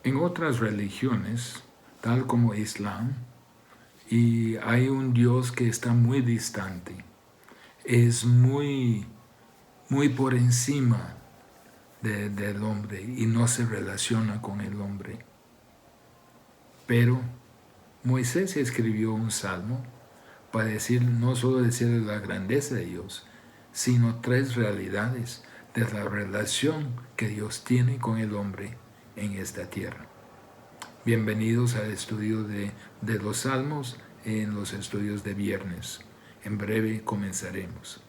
En otras religiones, tal como Islam, y hay un Dios que está muy distante, es muy por encima del hombre y no se relaciona con el hombre. Pero Moisés escribió un salmo para decir, no solo decir la grandeza de Dios, sino tres realidades de la relación que Dios tiene con el hombre en esta tierra. Bienvenidos al estudio de los Salmos en los estudios de viernes. En breve comenzaremos.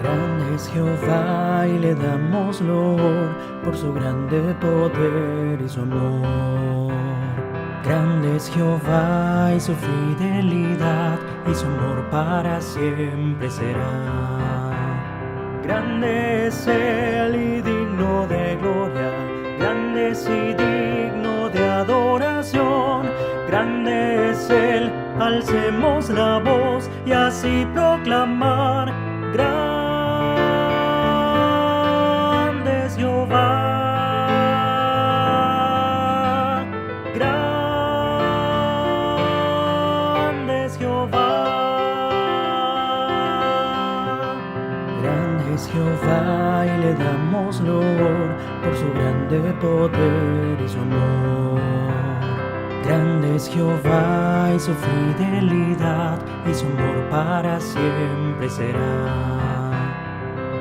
Grande es Jehová y le damos loor por su grande poder y su amor. Grande es Jehová y su fidelidad y su amor para siempre será. Grande es Él y digno de gloria, grande es y digno de adoración. Grande es Él, alcemos la voz y así proclamar. Grande es Jehová, grande es Jehová. Grande es Jehová y le damos loor por su grande poder y su amor. Grande es Jehová y su fidelidad y su amor para siempre será.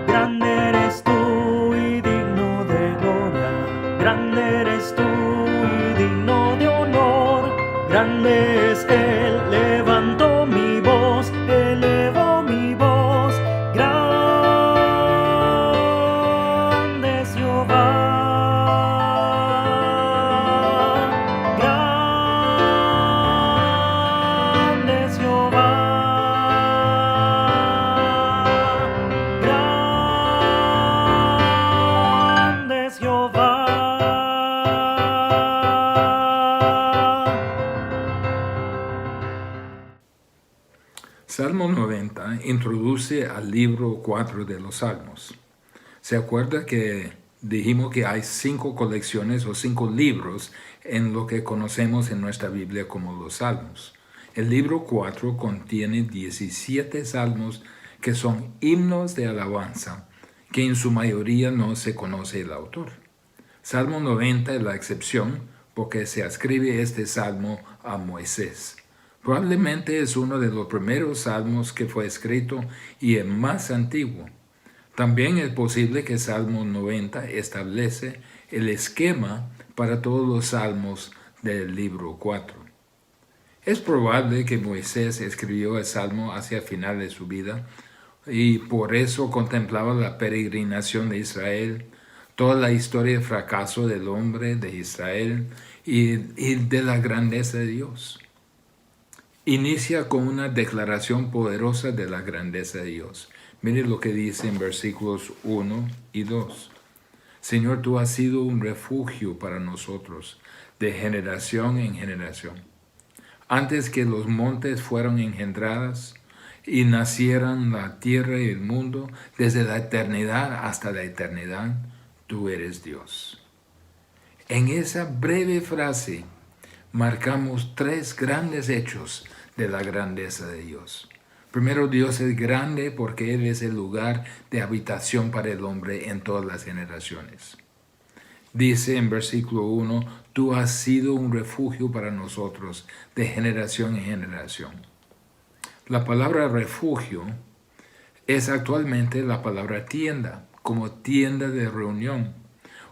Grande eres tú y digno de gloria, grande eres tú y digno de honor. Grande es Él, levanto mi voz, elevo mi voz. Grande es Jehová. Grande es Jehová. Grande es Jehová. Salmo 90 introduce al libro 4 de los Salmos. ¿Se acuerda que dijimos que hay 5 colecciones o 5 libros en lo que conocemos en nuestra Biblia como los Salmos? El libro 4 contiene 17 salmos que son himnos de alabanza, que en su mayoría no se conoce el autor. Salmo 90 es la excepción porque se ascribe este salmo a Moisés. Probablemente es uno de los primeros salmos que fue escrito y el más antiguo. También es posible que Salmo 90 establece el esquema para todos los salmos del libro 4. Es probable que Moisés escribió el salmo hacia el final de su vida y por eso contemplaba la peregrinación de Israel, toda la historia de fracaso del hombre de Israel y de la grandeza de Dios. Inicia con una declaración poderosa de la grandeza de Dios. Mire lo que dice en versículos 1 y 2. Señor, tú has sido un refugio para nosotros, de generación en generación. Antes que los montes fueran engendradas y nacieran la tierra y el mundo, desde la eternidad hasta la eternidad, tú eres Dios. En esa breve frase marcamos 3 grandes hechos de la grandeza de Dios. Primero, Dios es grande porque Él es el lugar de habitación para el hombre en todas las generaciones. Dice en versículo 1, tú has sido un refugio para nosotros de generación en generación. La palabra refugio es actualmente la palabra tienda, como tienda de reunión.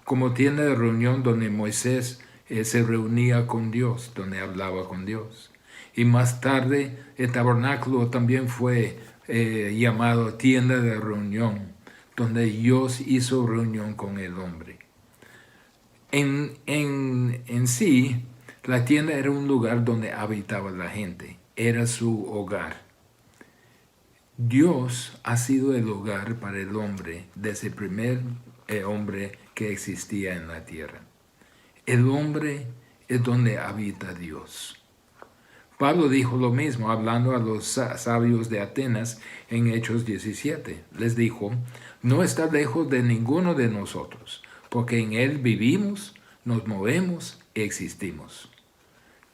Como tienda de reunión donde Moisés se reunía con Dios, donde hablaba con Dios. Y más tarde el tabernáculo también fue llamado tienda de reunión, donde Dios hizo reunión con el hombre. En sí, la tienda era un lugar donde habitaba la gente, era su hogar. Dios ha sido el hogar para el hombre desde el primer hombre que existía en la tierra. El hombre es donde habita Dios. Pablo dijo lo mismo hablando a los sabios de Atenas en Hechos 17. Les dijo, no está lejos de ninguno de nosotros, porque en él vivimos, nos movemos y existimos.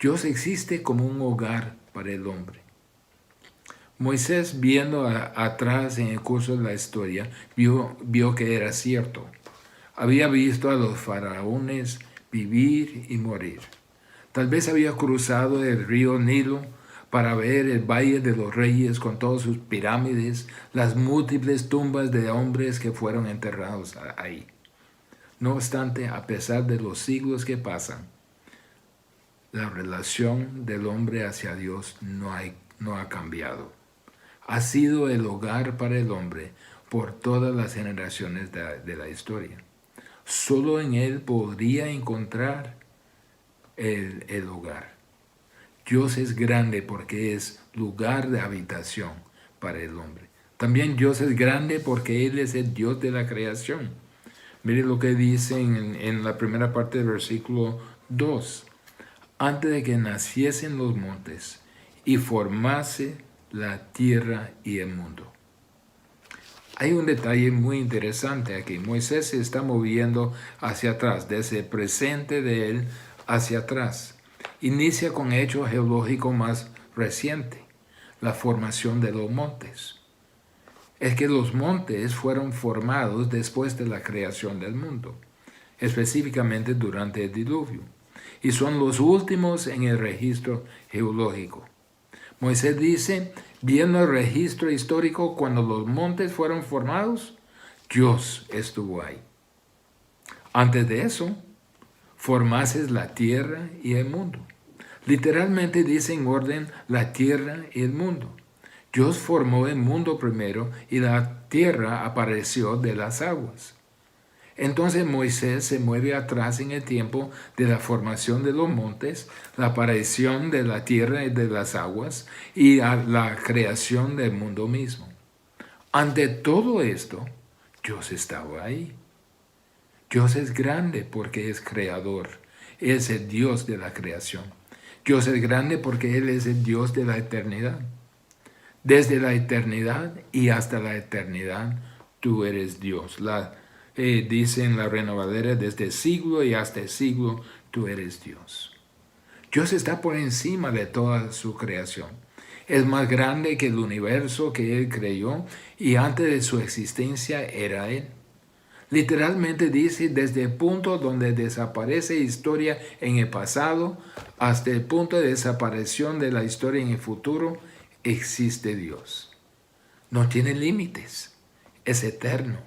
Dios existe como un hogar para el hombre. Moisés, viendo atrás en el curso de la historia, vio que era cierto. Había visto a los faraones vivir y morir. Tal vez había cruzado el río Nilo para ver el Valle de los Reyes con todas sus pirámides, las múltiples tumbas de hombres que fueron enterrados ahí. No obstante, a pesar de los siglos que pasan, la relación del hombre hacia Dios no ha cambiado. Ha sido el hogar para el hombre por todas las generaciones de la historia. Solo en él podría encontrar el hogar. Dios es grande porque es lugar de habitación para el hombre. También Dios es grande porque Él es el Dios de la creación. Mire lo que dice en la primera parte del versículo 2. Antes de que naciesen los montes y formase la tierra y el mundo. Hay un detalle muy interesante aquí. Moisés se está moviendo hacia atrás, desde el presente de él hacia atrás. Inicia con hecho geológico más reciente, la formación de los montes. Es que los montes fueron formados después de la creación del mundo, específicamente durante el diluvio, y son los últimos en el registro geológico. Moisés dice, viendo el registro histórico cuando los montes fueron formados, Dios estuvo ahí. Antes de eso, formases la tierra y el mundo. Literalmente dice en orden la tierra y el mundo. Dios formó el mundo primero y la tierra apareció de las aguas. Entonces Moisés se mueve atrás en el tiempo de la formación de los montes, la aparición de la tierra y de las aguas y la creación del mundo mismo. Ante todo esto, Dios estaba ahí. Dios es grande porque es creador. Es el Dios de la creación. Dios es grande porque Él es el Dios de la eternidad. Desde la eternidad y hasta la eternidad, tú eres Dios. Dice en la Renovadera, desde el siglo y hasta el siglo, tú eres Dios. Dios está por encima de toda su creación. Es más grande que el universo que Él creó y antes de su existencia era Él. Literalmente dice, desde el punto donde desaparece historia en el pasado hasta el punto de desaparición de la historia en el futuro, existe Dios. No tiene límites, es eterno.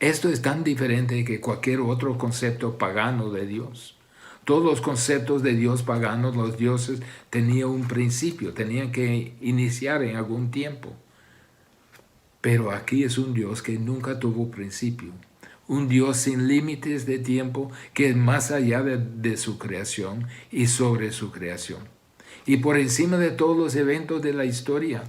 Esto es tan diferente que cualquier otro concepto pagano de Dios. Todos los conceptos de Dios paganos, los dioses tenían un principio, tenían que iniciar en algún tiempo. Pero aquí es un Dios que nunca tuvo principio. Un Dios sin límites de tiempo que es más allá de su creación y sobre su creación. Y por encima de todos los eventos de la historia,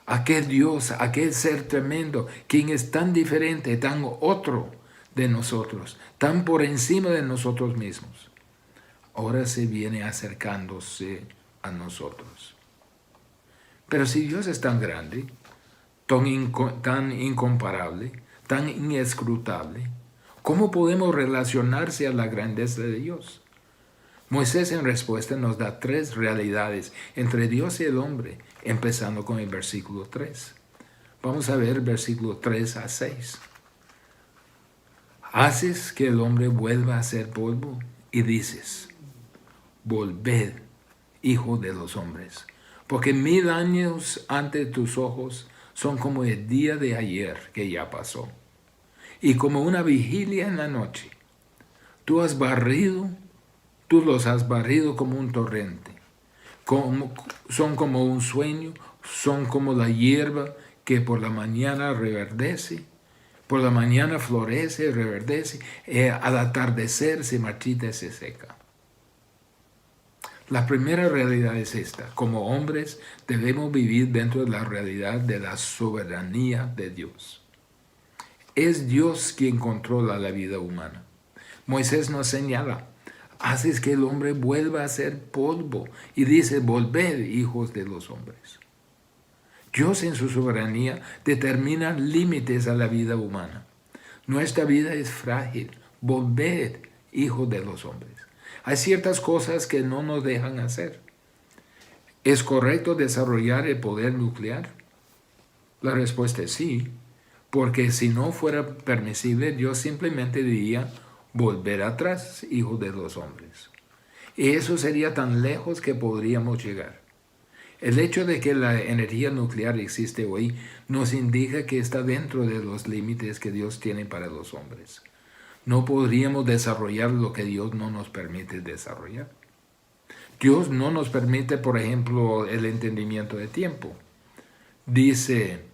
aquel Dios, aquel ser tremendo, quien es tan diferente, tan otro de nosotros, tan por encima de nosotros mismos, ahora se viene acercándose a nosotros. Pero si Dios es tan grande, tan incomparable, tan inescrutable, ¿cómo podemos relacionarse a la grandeza de Dios? Moisés en respuesta nos da 3 realidades entre Dios y el hombre, empezando con el versículo 3. Vamos a ver versículo 3 a 6. Haces que el hombre vuelva a ser polvo y dices, volved, hijo de los hombres, porque 1000 años ante tus ojos son como el día de ayer que ya pasó, y como una vigilia en la noche. Tú los has barrido como un torrente. Son como un sueño, son como la hierba que por la mañana reverdece, por la mañana florece, reverdece, al atardecer se marchita y se seca. La primera realidad es esta. Como hombres debemos vivir dentro de la realidad de la soberanía de Dios. Es Dios quien controla la vida humana. Moisés nos señala, haces que el hombre vuelva a ser polvo. Y dice, volved, hijos de los hombres. Dios en su soberanía determina límites a la vida humana. Nuestra vida es frágil. Volved, hijos de los hombres. Hay ciertas cosas que no nos dejan hacer. ¿Es correcto desarrollar el poder nuclear? La respuesta es sí, porque si no fuera permisible, Dios simplemente diría, volver atrás, hijos de los hombres. Y eso sería tan lejos que podríamos llegar. El hecho de que la energía nuclear existe hoy nos indica que está dentro de los límites que Dios tiene para los hombres. No podríamos desarrollar lo que Dios no nos permite desarrollar. Dios no nos permite, por ejemplo, el entendimiento de tiempo. Dice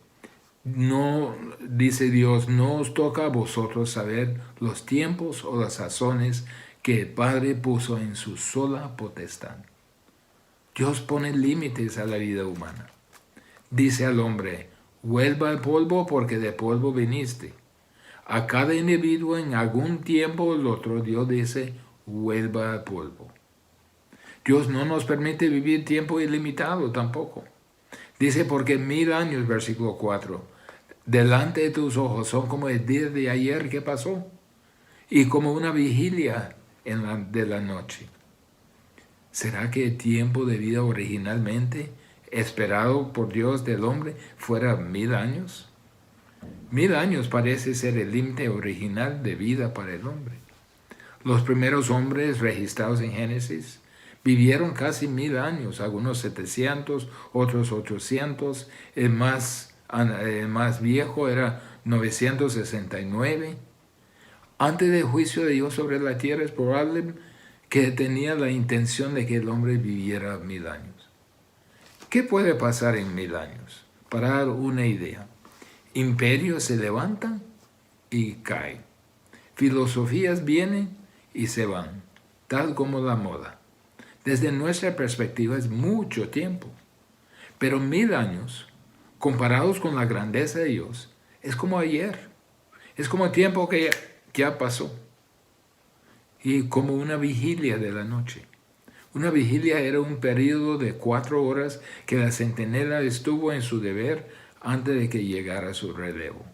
Dios, no os toca a vosotros saber los tiempos o las sazones que el Padre puso en su sola potestad. Dios pone límites a la vida humana. Dice al hombre, vuelva al polvo porque de polvo viniste. A cada individuo en algún tiempo o el otro, Dios dice, vuelva al polvo. Dios no nos permite vivir tiempo ilimitado tampoco. Dice, porque 1000 años, versículo 4, delante de tus ojos son como el día de ayer que pasó y como una vigilia de la noche. ¿Será que el tiempo de vida originalmente esperado por Dios del hombre fuera 1000 años? 1000 años parece ser el límite original de vida para el hombre. Los primeros hombres registrados en Génesis vivieron casi 1000 años, algunos 700, otros 800, el más viejo era 969. Antes del juicio de Dios sobre la tierra es probable que tenía la intención de que el hombre viviera 1000 años. ¿Qué puede pasar en 1000 años? Para dar una idea, imperios se levantan y caen. Filosofías vienen y se van, tal como la moda. Desde nuestra perspectiva es mucho tiempo, pero 1000 años, comparados con la grandeza de Dios, es como ayer, es como el tiempo que ya pasó. Y como una vigilia de la noche. Una vigilia era un periodo de 4 horas que la centinela estuvo en su deber antes de que llegara su relevo.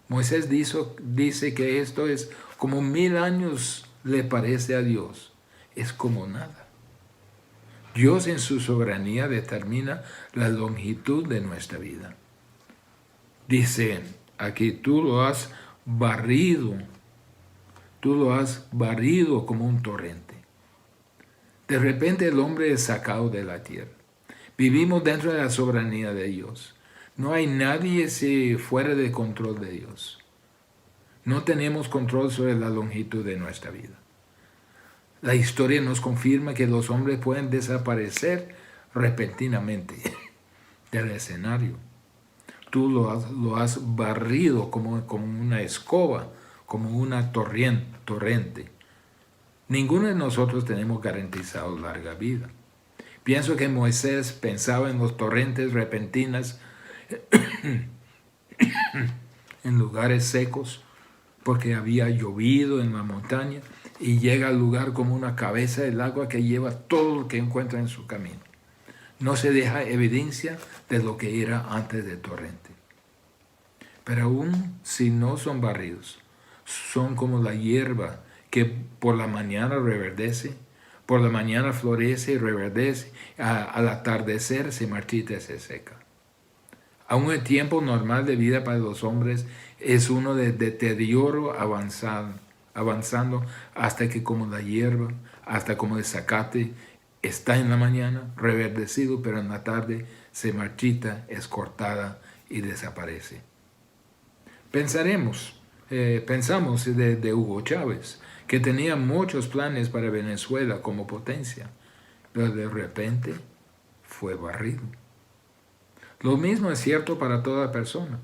Moisés dice que esto es como 1000 años le parece a Dios. Es como nada. Dios en su soberanía determina la longitud de nuestra vida. Dice aquí, tú lo has barrido como un torrente. De repente el hombre es sacado de la tierra. Vivimos dentro de la soberanía de Dios. No hay nadie fuera de control de Dios. No tenemos control sobre la longitud de nuestra vida. La historia nos confirma que los hombres pueden desaparecer repentinamente del escenario. Tú lo has barrido como una escoba, como una torrente. Ninguno de nosotros tenemos garantizado larga vida. Pienso que Moisés pensaba en los torrentes repentinas en lugares secos porque había llovido en la montaña y llega al lugar como una cabeza del agua que lleva todo lo que encuentra en su camino. No se deja evidencia de lo que era antes del torrente. Pero aún si no son barridos, son como la hierba que por la mañana reverdece, por la mañana florece y reverdece, al atardecer se marchita y se seca. Aún el tiempo normal de vida para los hombres es uno de deterioro avanzando hasta que como la hierba, hasta como el zacate, está en la mañana reverdecido, pero en la tarde se marchita, es cortada y desaparece. Pensamos de Hugo Chávez, que tenía muchos planes para Venezuela como potencia, pero de repente fue barrido. Lo mismo es cierto para toda persona.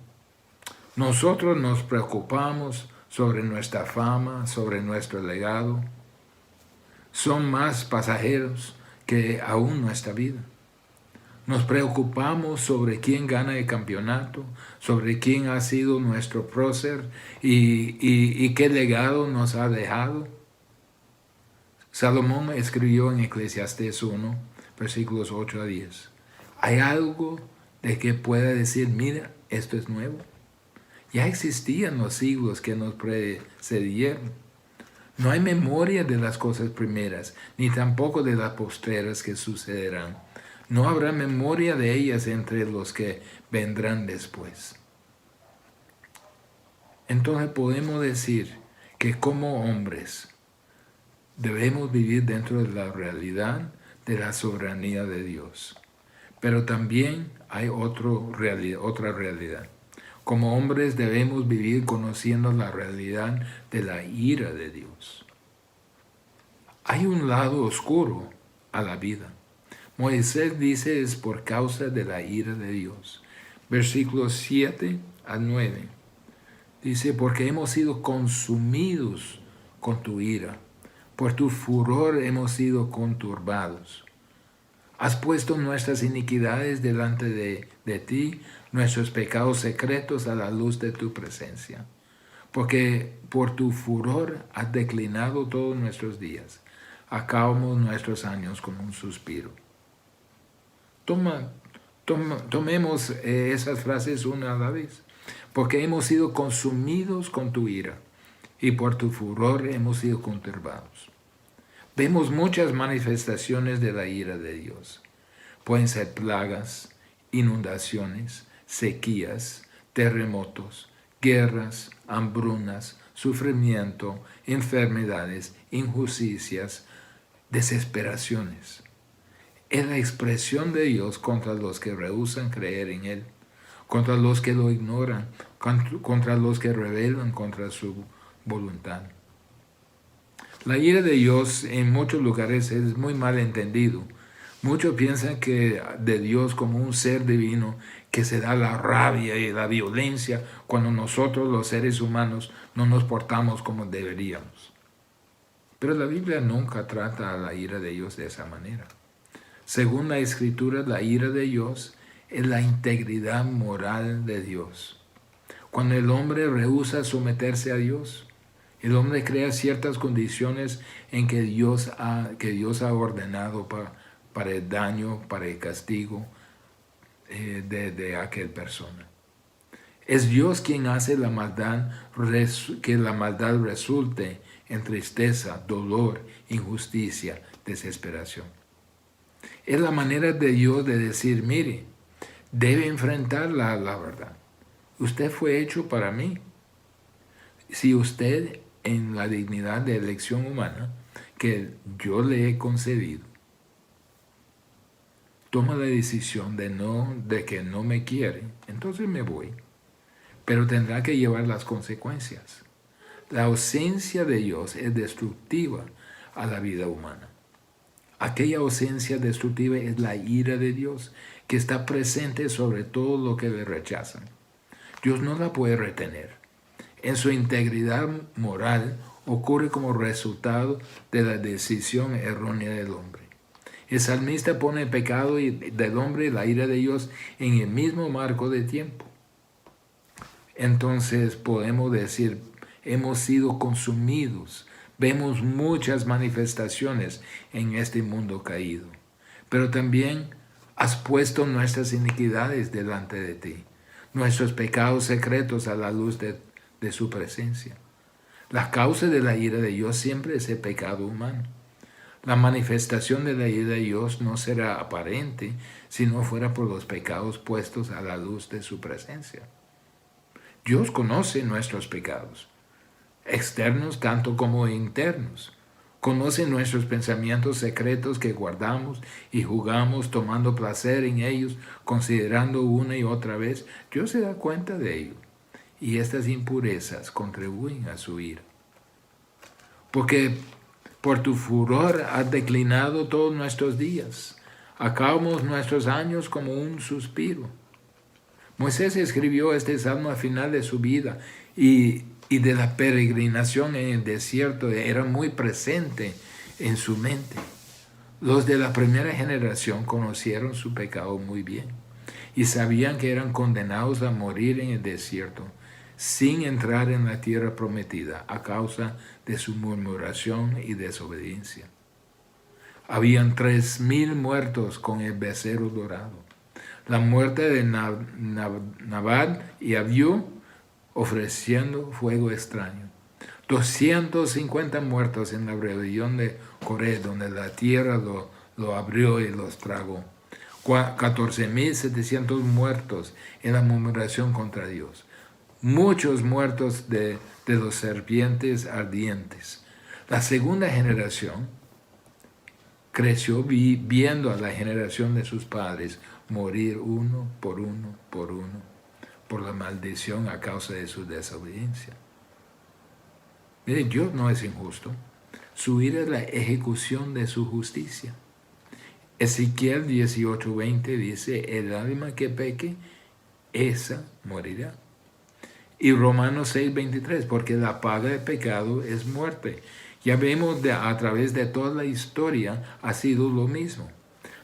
Nosotros nos preocupamos sobre nuestra fama, sobre nuestro legado. Son más pasajeros que aún nuestra vida. Nos preocupamos sobre quién gana el campeonato, sobre quién ha sido nuestro prócer y qué legado nos ha dejado. Salomón escribió en Eclesiastés 1, versículos 8 a 10. ¿Hay algo de que pueda decir, mira, esto es nuevo? Ya existían los siglos que nos precedieron. No hay memoria de las cosas primeras, ni tampoco de las postreras que sucederán. No habrá memoria de ellas entre los que vendrán después. Entonces podemos decir que como hombres debemos vivir dentro de la realidad de la soberanía de Dios. Pero también hay otra realidad. Como hombres debemos vivir conociendo la realidad de la ira de Dios. Hay un lado oscuro a la vida. Moisés dice es por causa de la ira de Dios. Versículos 7 al 9. Dice, porque hemos sido consumidos con tu ira. Por tu furor hemos sido conturbados. Has puesto nuestras iniquidades delante de ti, nuestros pecados secretos a la luz de tu presencia. Porque por tu furor has declinado todos nuestros días. Acabamos nuestros años como un suspiro. Tomemos esas frases una a la vez. Porque hemos sido consumidos con tu ira, y por tu furor hemos sido conturbados. Vemos muchas manifestaciones de la ira de Dios. Pueden ser plagas, inundaciones, sequías, terremotos, guerras, hambrunas, sufrimiento, enfermedades, injusticias, desesperaciones. Es la expresión de Dios contra los que rehúsan creer en Él, contra los que lo ignoran, contra los que rebelan contra su voluntad. La ira de Dios en muchos lugares es muy mal entendido. Muchos piensan que de Dios como un ser divino que se da la rabia y la violencia cuando nosotros los seres humanos no nos portamos como deberíamos. Pero la Biblia nunca trata a la ira de Dios de esa manera. Según la Escritura, la ira de Dios es la integridad moral de Dios. Cuando el hombre rehúsa someterse a Dios, el hombre crea ciertas condiciones en que Dios ha ordenado para el daño, para el castigo de aquella persona. Es Dios quien hace la maldad, que la maldad resulte en tristeza, dolor, injusticia, desesperación. Es la manera de Dios de decir, mire, debe enfrentar la verdad. Usted fue hecho para mí. Si usted, en la dignidad de elección humana que yo le he concedido, toma la decisión de que no me quiere, entonces me voy. Pero tendrá que llevar las consecuencias. La ausencia de Dios es destructiva a la vida humana. Aquella ausencia destructiva es la ira de Dios, que está presente sobre todo lo que le rechazan. Dios no la puede retener. En su integridad moral ocurre como resultado de la decisión errónea del hombre. El salmista pone el pecado del hombre y la ira de Dios en el mismo marco de tiempo. Entonces podemos decir, hemos sido consumidos. Vemos muchas manifestaciones en este mundo caído. Pero también has puesto nuestras iniquidades delante de ti, nuestros pecados secretos a la luz de su presencia. La causa de la ira de Dios siempre es el pecado humano. La manifestación de la ira de Dios no será aparente si no fuera por los pecados puestos a la luz de su presencia. Dios conoce nuestros pecados, externos tanto como internos. Conoce nuestros pensamientos secretos que guardamos y jugamos tomando placer en ellos, considerando una y otra vez. Dios se da cuenta de ello. Y estas impurezas contribuyen a su ira. Porque por tu furor has declinado todos nuestros días. Acabamos nuestros años como un suspiro. Moisés escribió este salmo al final de su vida y de la peregrinación en el desierto era muy presente en su mente. Los de la primera generación conocieron su pecado muy bien y sabían que eran condenados a morir en el desierto sin entrar en la tierra prometida a causa de su murmuración y desobediencia. Habían 3,000 muertos con el becerro dorado. La muerte de Nabal y Abiú ofreciendo fuego extraño. 250 muertos en la rebelión de Coré, donde la tierra lo abrió y los tragó. 14,700 muertos en la murmuración contra Dios. Muchos muertos de los serpientes ardientes. La segunda generación creció viendo a la generación de sus padres morir uno, por la maldición a causa de su desobediencia. Mire, Dios no es injusto. Su ira es la ejecución de su justicia. Ezequiel 18:20 dice, el alma que peque, esa morirá. Y Romanos 6:23, porque la paga del pecado es muerte. Ya vemos a través de toda la historia ha sido lo mismo.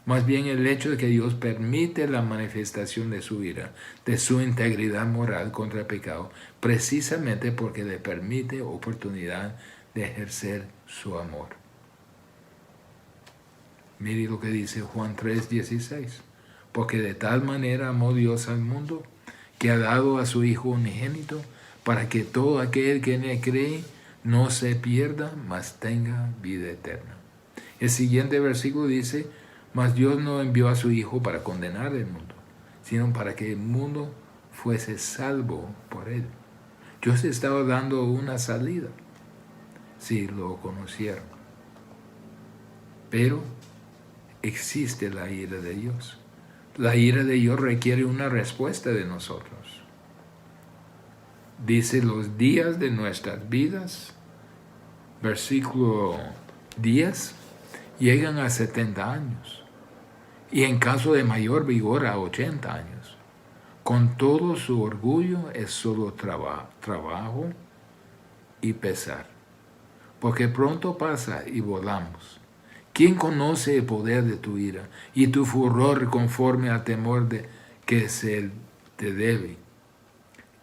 Más bien el hecho de que Dios permite la manifestación de su ira, de su integridad moral contra el pecado, precisamente porque le permite oportunidad de ejercer su amor. Mire lo que dice Juan 3:16. Porque de tal manera amó Dios al mundo, que ha dado a su Hijo unigénito, para que todo aquel que en él cree no se pierda, mas tenga vida eterna. El siguiente versículo dice, mas Dios no envió a su Hijo para condenar el mundo, sino para que el mundo fuese salvo por él. Dios estaba dando una salida, si lo conocieron. Pero existe la ira de Dios. La ira de Dios requiere una respuesta de nosotros. Dice, los días de nuestras vidas, versículo 10, llegan a 70 años. Y en caso de mayor vigor a 80 años. Con todo su orgullo es solo trabajo y pesar. Porque pronto pasa y volamos. ¿Quién conoce el poder de tu ira y tu furor conforme al temor que se te debe?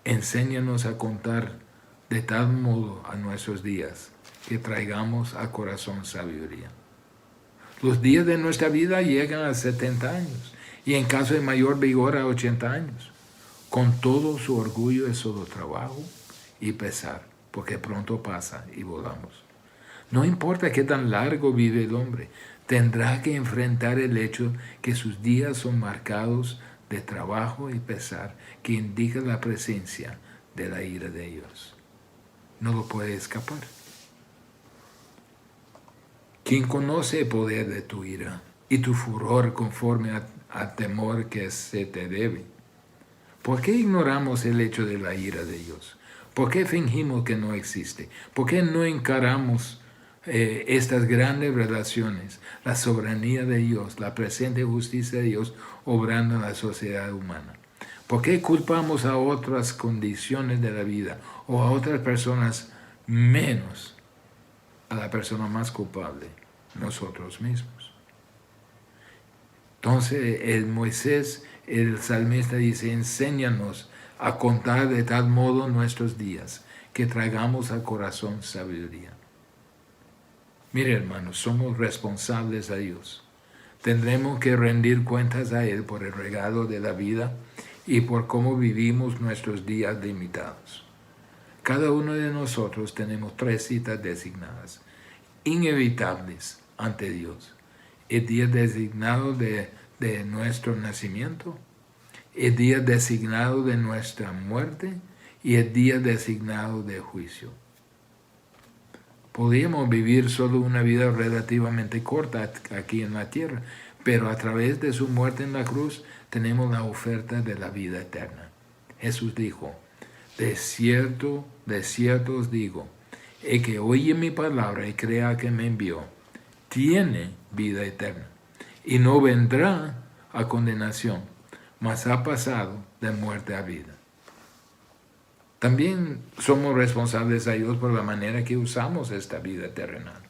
Enséñanos a contar de tal modo a nuestros días que traigamos a corazón sabiduría. Los días de nuestra vida llegan a 70 años y en caso de mayor vigor a 80 años. Con todo su orgullo es solo trabajo y pesar, porque pronto pasa y volamos. No importa qué tan largo vive el hombre, tendrá que enfrentar el hecho que sus días son marcados de trabajo y pesar, que indica la presencia de la ira de Dios. No lo puede escapar. ¿Quién conoce el poder de tu ira y tu furor conforme al temor que se te debe? ¿Por qué ignoramos el hecho de la ira de Dios? ¿Por qué fingimos que no existe? ¿Por qué no encaramos estas grandes relaciones, la soberanía de Dios, la presente justicia de Dios obrando en la sociedad humana? ¿Por qué culpamos a otras condiciones de la vida o a otras personas menos a la persona más culpable, nosotros mismos? Entonces el salmista dice, enséñanos a contar de tal modo nuestros días, que traigamos al corazón sabiduría. Mire, hermanos, somos responsables a Dios. Tendremos que rendir cuentas a Él por el regalo de la vida y por cómo vivimos nuestros días limitados. Cada uno de nosotros tenemos 3 citas designadas, inevitables ante Dios. El día designado de nuestro nacimiento, el día designado de nuestra muerte y el día designado de juicio. Podríamos vivir solo una vida relativamente corta aquí en la tierra, pero a través de su muerte en la cruz tenemos la oferta de la vida eterna. Jesús dijo, de cierto os digo, el que oye mi palabra y crea que me envió, tiene vida eterna, y no vendrá a condenación, mas ha pasado de muerte a vida. También somos responsables a Dios por la manera que usamos esta vida terrenal.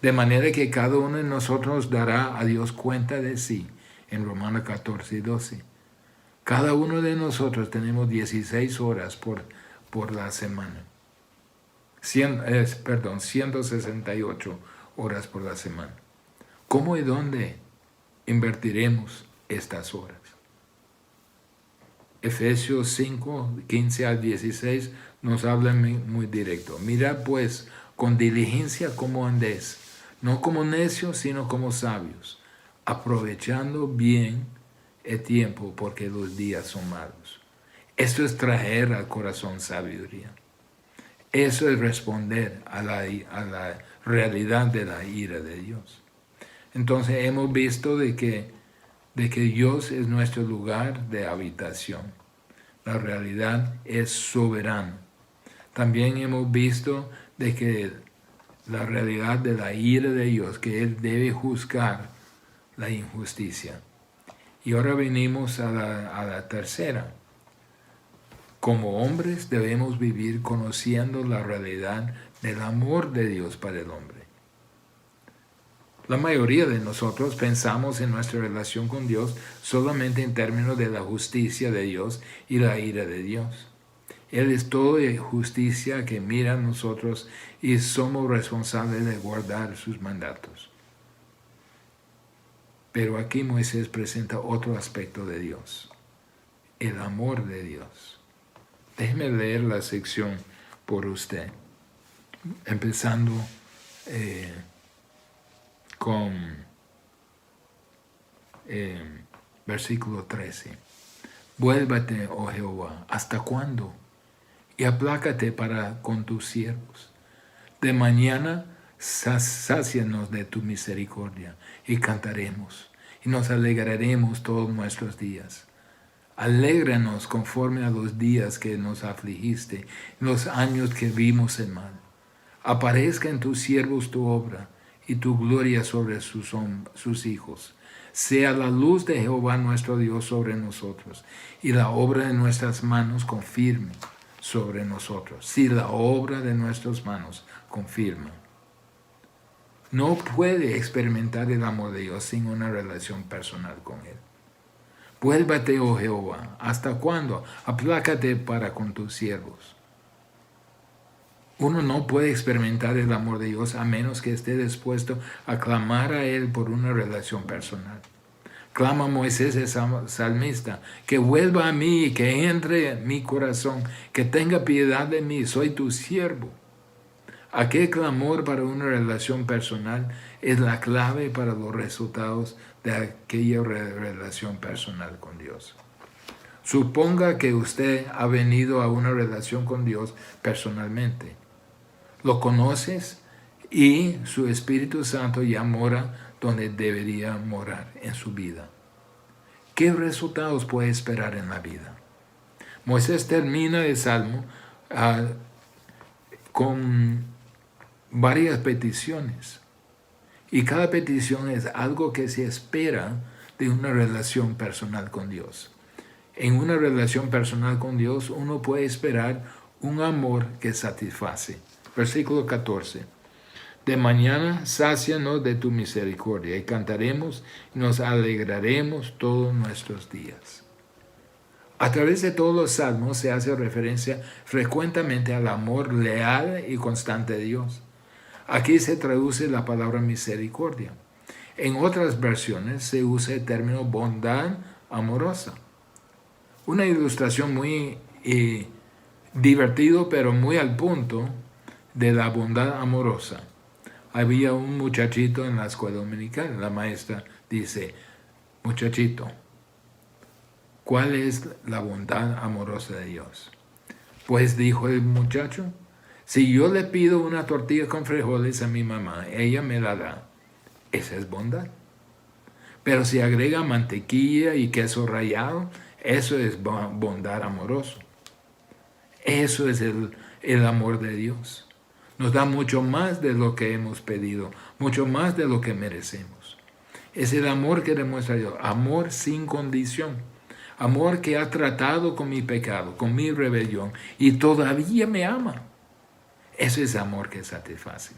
De manera que cada uno de nosotros dará a Dios cuenta de sí, en Romanos 14:12. Cada uno de nosotros tenemos 16 horas por la semana. 168 horas por la semana. ¿Cómo y dónde invertiremos estas horas? Efesios 5, 15 al 16 nos habla muy directo. Mirad pues con diligencia cómo andéis, no como necios, sino como sabios, aprovechando bien el tiempo porque los días son malos. Esto es traer al corazón sabiduría. Eso es responder a la realidad de la ira de Dios. Entonces hemos visto de que Dios es nuestro lugar de habitación. La realidad es soberana. También hemos visto de que la realidad de la ira de Dios, que Él debe juzgar la injusticia. Y ahora venimos a la tercera. Como hombres debemos vivir conociendo la realidad del amor de Dios para el hombre. La mayoría de nosotros pensamos en nuestra relación con Dios solamente en términos de la justicia de Dios y la ira de Dios. Él es todo de justicia que mira a nosotros y somos responsables de guardar sus mandatos. Pero aquí Moisés presenta otro aspecto de Dios, el amor de Dios. Déjeme leer la sección por usted, empezando con versículo 13. Vuélvete, oh Jehová, ¿hasta cuándo? Y aplácate para con tus siervos. De mañana sácianos de tu misericordia y cantaremos, y nos alegraremos todos nuestros días. Alégranos conforme a los días que nos afligiste, los años que vimos el mal. Aparezca en tus siervos tu obra, y tu gloria sobre sus hijos. Sea la luz de Jehová nuestro Dios sobre nosotros, y la obra de nuestras manos confirme sobre nosotros. Si la obra de nuestras manos confirma. No puede experimentar el amor de Dios sin una relación personal con Él. Vuélvate, oh Jehová, ¿hasta cuándo? Aplácate para con tus siervos. Uno no puede experimentar el amor de Dios a menos que esté dispuesto a clamar a Él por una relación personal. Clama Moisés, el salmista, que vuelva a mí y que entre en mi corazón, que tenga piedad de mí, soy tu siervo. Aquel clamor para una relación personal es la clave para los resultados de aquella relación personal con Dios. Suponga que usted ha venido a una relación con Dios personalmente. Lo conoces y su Espíritu Santo ya mora donde debería morar en su vida. ¿Qué resultados puede esperar en la vida? Moisés termina el Salmo con varias peticiones. Y cada petición es algo que se espera de una relación personal con Dios. En una relación personal con Dios uno puede esperar un amor que satisface. Versículo 14. De mañana sácianos de tu misericordia y cantaremos y nos alegraremos todos nuestros días. A través de todos los salmos se hace referencia frecuentemente al amor leal y constante de Dios. Aquí se traduce la palabra misericordia. En otras versiones se usa el término bondad amorosa. Una ilustración muy divertido pero muy al punto de la bondad amorosa. Había un muchachito en la escuela dominical. La maestra dice, muchachito, ¿cuál es la bondad amorosa de Dios? Pues dijo el muchacho, si yo le pido una tortilla con frijoles a mi mamá, ella me la da. Esa es bondad. Pero si agrega mantequilla y queso rallado, eso es bondad amoroso. Eso es el amor de Dios. Nos da mucho más de lo que hemos pedido, mucho más de lo que merecemos. Es el amor que demuestra Dios, amor sin condición. Amor que ha tratado con mi pecado, con mi rebelión, y todavía me ama. Ese es amor que satisface.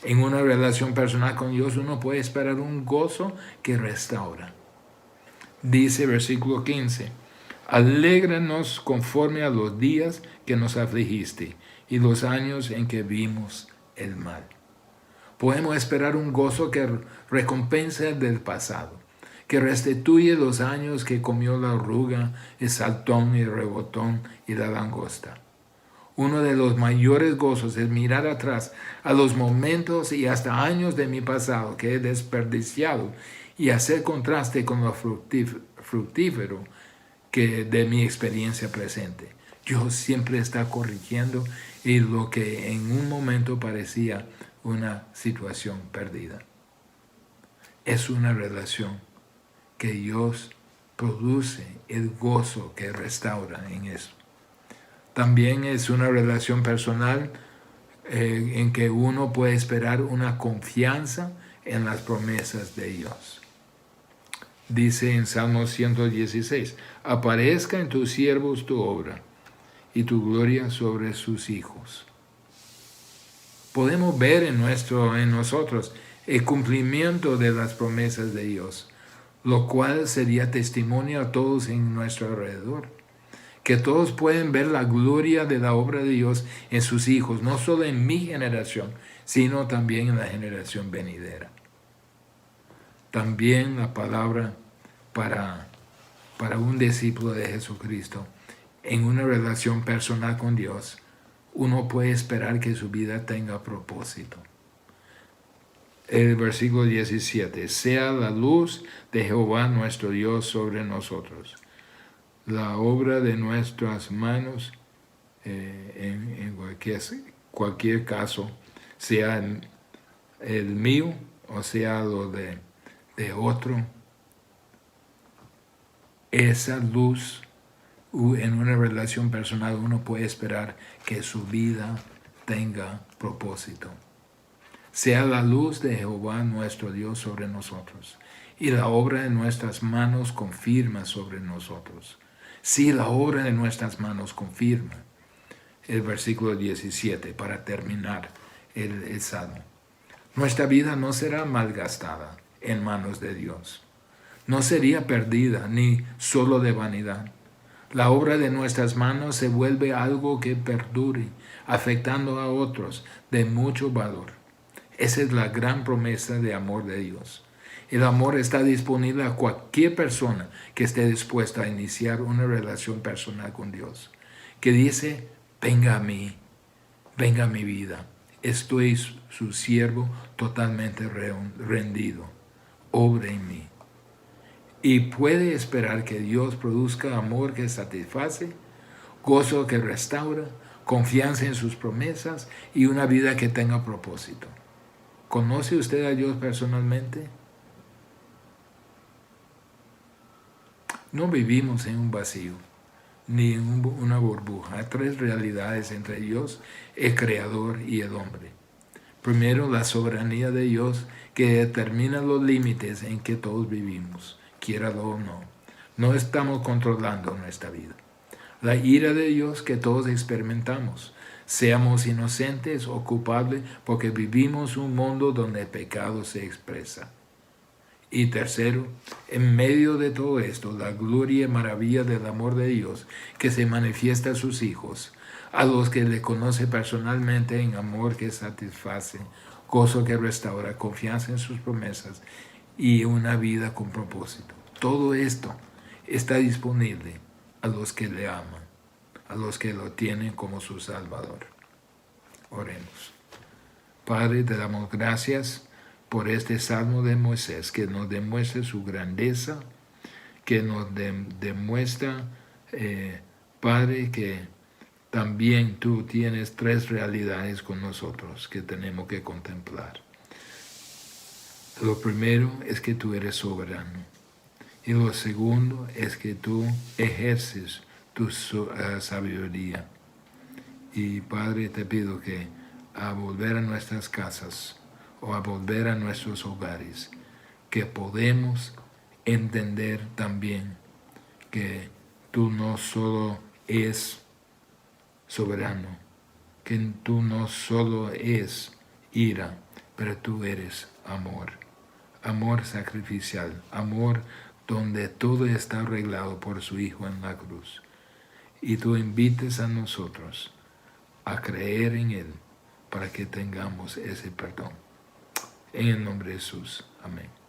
En una relación personal con Dios uno puede esperar un gozo que restaura. Dice versículo 15, alégranos conforme a los días que nos afligiste y los años en que vimos el mal. Podemos esperar un gozo que recompensa del pasado, que restituye los años que comió la oruga, el saltón, el rebotón y la langosta. Uno de los mayores gozos es mirar atrás a los momentos y hasta años de mi pasado que he desperdiciado y hacer contraste con lo fructífero que de mi experiencia presente. Dios siempre está corrigiendo y lo que en un momento parecía una situación perdida. Es una relación que Dios produce el gozo que restaura en eso. También es una relación personal en que uno puede esperar una confianza en las promesas de Dios. Dice en Salmo 116, aparezca en tus siervos tu obra y tu gloria sobre sus hijos. Podemos ver en nosotros el cumplimiento de las promesas de Dios, lo cual sería testimonio a todos en nuestro alrededor. Que todos pueden ver la gloria de la obra de Dios en sus hijos, no solo en mi generación, sino también en la generación venidera. También la palabra para un discípulo de Jesucristo, en una relación personal con Dios, uno puede esperar que su vida tenga propósito. El versículo 17, sea la luz de Jehová nuestro Dios sobre nosotros, la obra de nuestras manos, en cualquier caso, sea el mío o sea lo de otro, esa luz en una relación personal uno puede esperar que su vida tenga propósito. Sea la luz de Jehová nuestro Dios sobre nosotros, y la obra de nuestras manos confirma sobre nosotros. Sí, la obra de nuestras manos confirma. El versículo 17, para terminar el salmo. Nuestra vida no será malgastada en manos de Dios. No sería perdida ni solo de vanidad. La obra de nuestras manos se vuelve algo que perdure, afectando a otros de mucho valor. Esa es la gran promesa de amor de Dios. El amor está disponible a cualquier persona que esté dispuesta a iniciar una relación personal con Dios, que dice, venga a mí, venga a mi vida. Estoy su siervo totalmente rendido. Obre en mí. Y puede esperar que Dios produzca amor que satisface, gozo que restaura, confianza en sus promesas y una vida que tenga propósito. ¿Conoce usted a Dios personalmente? No vivimos en un vacío, ni en una burbuja. Hay tres realidades entre Dios, el Creador y el hombre. Primero, la soberanía de Dios que determina los límites en que todos vivimos, quiéralo o no. No estamos controlando nuestra vida. La ira de Dios que todos experimentamos, seamos inocentes o culpables porque vivimos un mundo donde el pecado se expresa. Y tercero, en medio de todo esto, la gloria y maravilla del amor de Dios que se manifiesta a sus hijos, a los que le conoce personalmente en amor que satisface, gozo que restaura, confianza en sus promesas y una vida con propósito. Todo esto está disponible a los que le aman, a los que lo tienen como su Salvador. Oremos. Padre, te damos gracias por este Salmo de Moisés, que nos demuestra su grandeza, que nos demuestra, Padre, que también tú tienes tres realidades con nosotros que tenemos que contemplar. Lo primero es que tú eres soberano. Y lo segundo es que tú ejerces tu sabiduría. Y Padre, te pido que a volver a nuestras casas o a volver a nuestros hogares, que podemos entender también que tú no solo es soberano, que tú no solo es ira, pero tú eres amor. Amor sacrificial, amor donde todo está arreglado por su Hijo en la cruz. Y tú invites a nosotros a creer en Él para que tengamos ese perdón. En el nombre de Jesús. Amén.